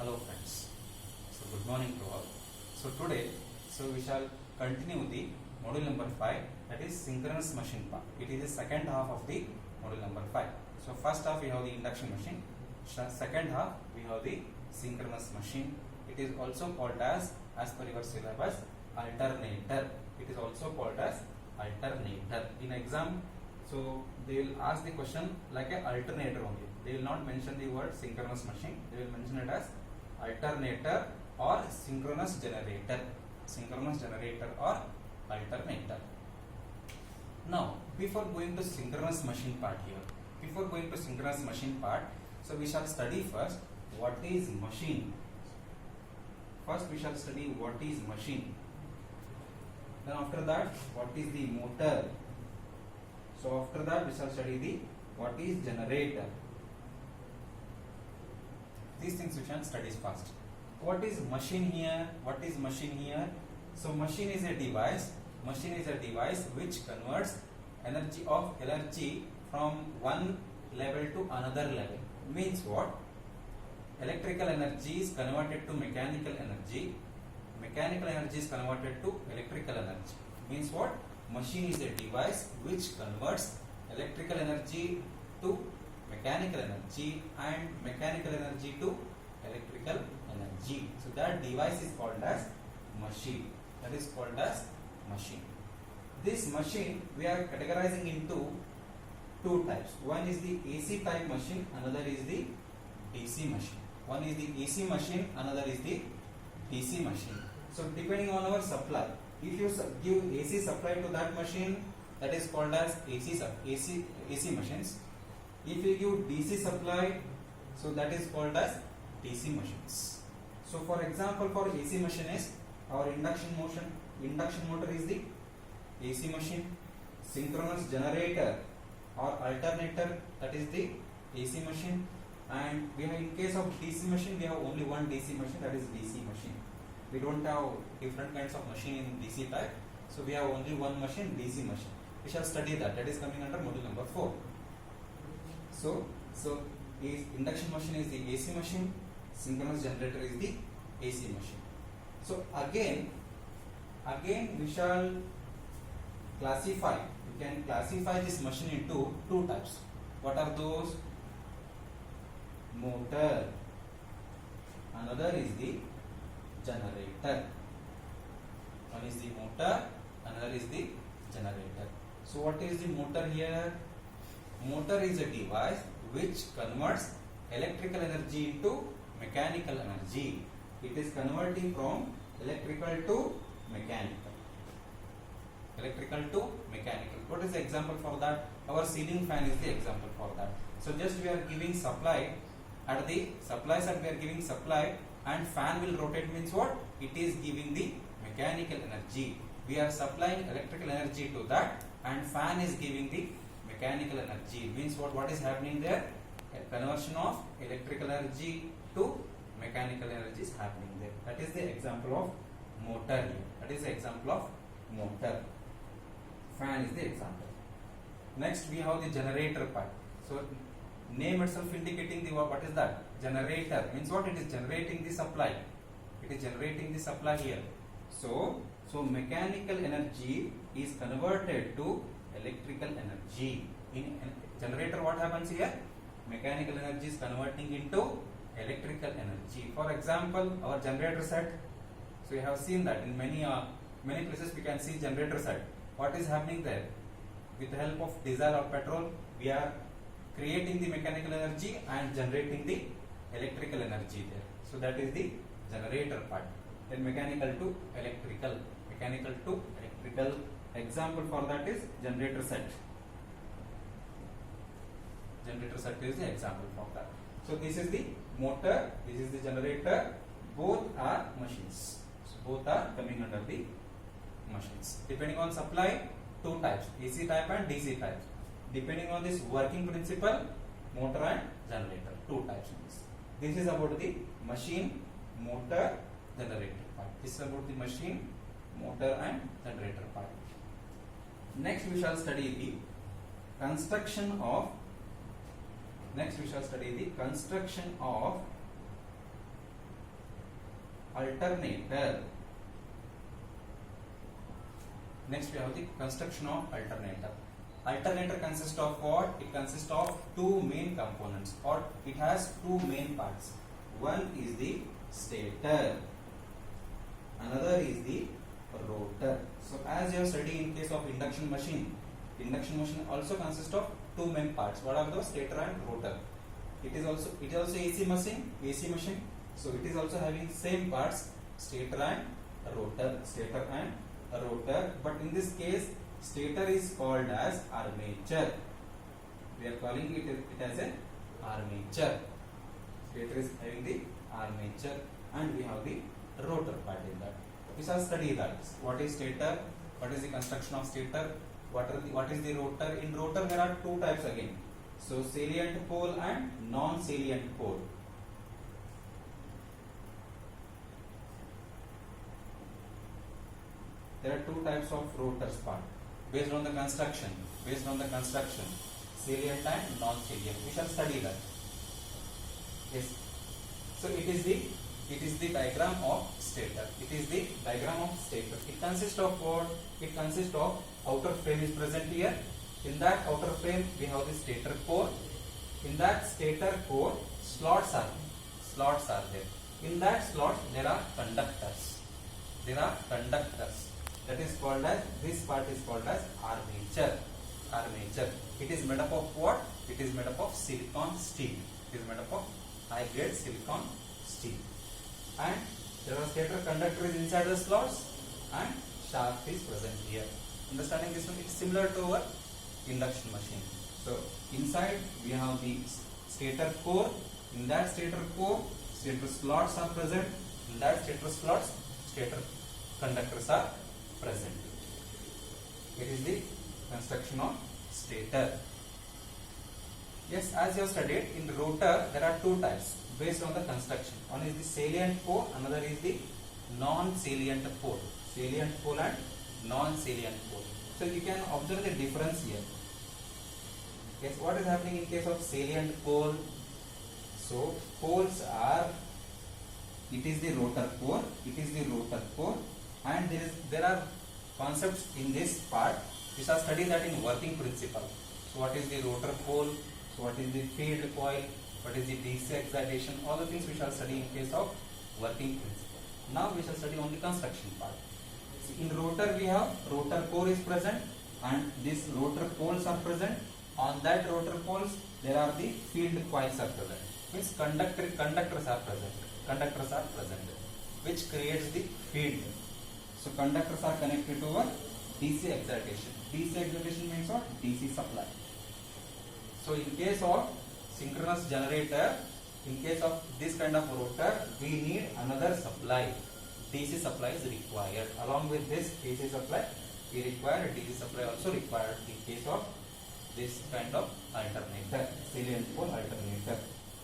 Hello friends. So good morning to all. So today, we shall continue the module number 5, that is synchronous machine part. It is the second half of the module number 5. So first half we have the induction machine. Second half we have the synchronous machine. It is also called as per your syllabus, alternator. It is also called as alternator. In exam, so they will ask the question like an alternator only. They will not mention the word synchronous machine. They will mention it as alternator or synchronous generator. Synchronous generator or alternator. Now, before going to synchronous machine part here, so we shall study first what is machine. First we shall study what is machine. Then after that, what is the motor. So after that we shall study the what is generator. These things we shall study first. What is machine here? So machine is a device. Which converts energy from one level to another level. Means what? Electrical energy is converted to mechanical energy. Mechanical energy is converted to electrical energy. Means what? Machine is a device which converts electrical energy to mechanical energy and mechanical energy to electrical energy. So that device is called as machine. That is called as machine. This machine we are categorizing into two types. One is the AC type machine, another is the DC machine. One is the AC machine, another is the DC machine. So depending on our supply, if you give AC supply to that machine, that is called as AC machines. If you give DC supply, so that is called as DC machines. So for example, for AC machine is our induction motor is the AC machine. Synchronous generator or alternator, that is the AC machine. And we have, in case of DC machine, we have only one DC machine, that is DC machine. We don't have different kinds of machine in DC type, so we have only one machine, DC machine. We shall study that. That is coming under module number 4. So induction machine is the AC machine, synchronous generator is the AC machine. So again we shall classify. We can classify this machine into two types. What are those? Motor. Another is the generator. One is the motor, another is the generator. So what is the motor here? Motor is a device which converts electrical energy into mechanical energy. It is converting from electrical to mechanical. What is the example for that? Our ceiling fan is the example for that. So just we are giving supply. At the supply side we are giving supply and fan will rotate, means what? It is giving the mechanical energy. We are supplying electrical energy to that and fan is giving the mechanical energy. Means what is happening there? A conversion of electrical energy to mechanical energy is happening there. That is the example of motor here. That is the example of motor. Fan is the example. Next we have the generator part. So name itself indicating the what is that? Generator. Means what? It is generating the supply. It is generating the supply here. So mechanical energy is converted to electrical energy. In generator, what happens here? Mechanical energy is converting into electrical energy. For example, our generator set. So you have seen that in many places we can see generator set. What is happening there? With the help of diesel or petrol, we are creating the mechanical energy and generating the electrical energy there. So that is the generator part. Then mechanical to electrical. Example for that is generator set. Generator set is the example for that. So this is the motor, this is the generator. Both are machines. So both are coming under the machines. Depending on supply, two types, AC type and DC type. Depending on this working principle, motor and generator, two types. This is about the machine, motor, generator part. This is about the machine, motor and generator part. Next we shall study the construction of alternator. Next we have the construction of alternator. Alternator consists of what? It consists of two main components, or it has two main parts. One is the stator, another is the rotor. So as you have studied in case of induction machine also consists of two main parts. What are those? Stator and rotor. It is also AC machine. So it is also having same parts, stator and rotor. But in this case, stator is called as armature. We are calling it as an armature. Stator is having the armature, and we have the rotor part in that. We shall study that. What is stator? What is the construction of stator? What is the rotor? In rotor there are two types again. So salient pole and non-salient pole. There are two types of rotors part based on the construction, salient and non-salient. We shall study that. Yes. So it is the diagram of stator. It consists of what? It consists of outer frame is present here. In that outer frame we have the stator core. In that stator core, slots are there. In that slot there are conductors. That is called as, this part is called as armature. It is made up of what? It is made up of silicon steel. High grade silicon steel. And there are stator conductors inside the slots, and shaft is present here. Understanding this one? It's similar to our induction machine. So inside we have the stator core. In that stator core, stator slots are present. In that stator slots, stator conductors are present. It is the construction of stator. Yes, as you have studied, in rotor there are two types based on the construction. One is the salient pole, another is the non-salient pole. Salient pole and non-salient pole. So you can observe the difference here. Yes, what is happening in case of salient pole? So poles are, it is the rotor core, and there are concepts in this part. We shall study that in working principle. So what is the rotor pole? So what is the field coil? What is the DC excitation? All the things we shall study in case of working principle. Now we shall study only construction part. So in rotor we have rotor core is present, and these rotor poles are present. On that rotor poles there are the field coils are present. Means conductors are present, which creates the field. So conductors are connected to a DC excitation. DC excitation means what? DC supply. So in case of synchronous generator, in case of this kind of rotor, we need another supply. DC supply is required. Along with this DC supply, we require DC supply also required in case of this kind of alternator, salient pole alternator.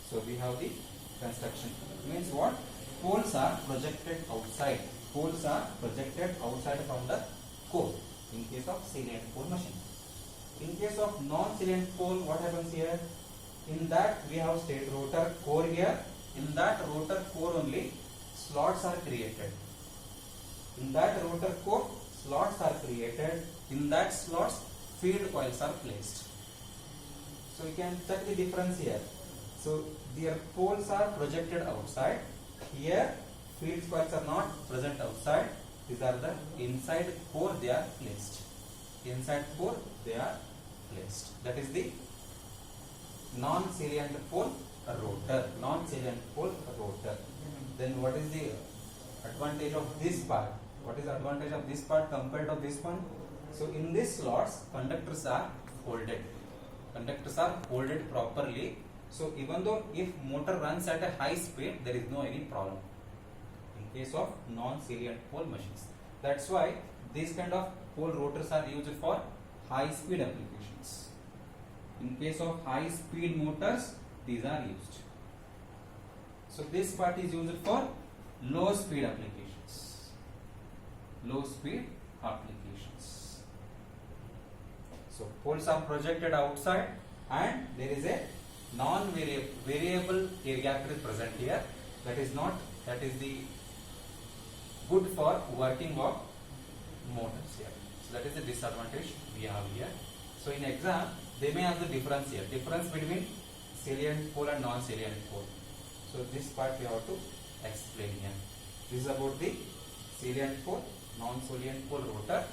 So we have the construction. Means what? Poles are projected outside. From the core in case of salient pole machine. In case of non-salient pole, what happens here? In that we have state rotor core here. In that rotor core only slots are created. In that rotor core slots are created. In that slots field coils are placed. So you can check the difference here. So their poles are projected outside. Here field coils are not present outside. These are the inside core they are placed. That is the non-salient pole rotor. Then what is the advantage of this part? What is the advantage of this part compared to this one? So in these slots, conductors are folded properly. So even though if motor runs at a high speed, there is no any problem in case of non-salient pole machines. That's why these kind of pole rotors are used for high speed applications. In case of high speed motors, these are used. So this part is used for low speed applications. So poles are projected outside, and there is a non-variable air gap is present here. That is the good for working of motors here. So that is the disadvantage we have here. So in exam, they may have the difference here. Difference between salient pole and non-salient pole. So this part we have to explain here. This is about the salient pole, non-salient pole rotor.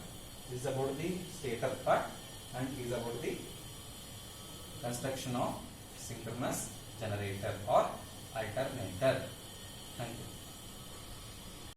This is about the stator part, and this is about the construction of synchronous generator or alternator. Thank you.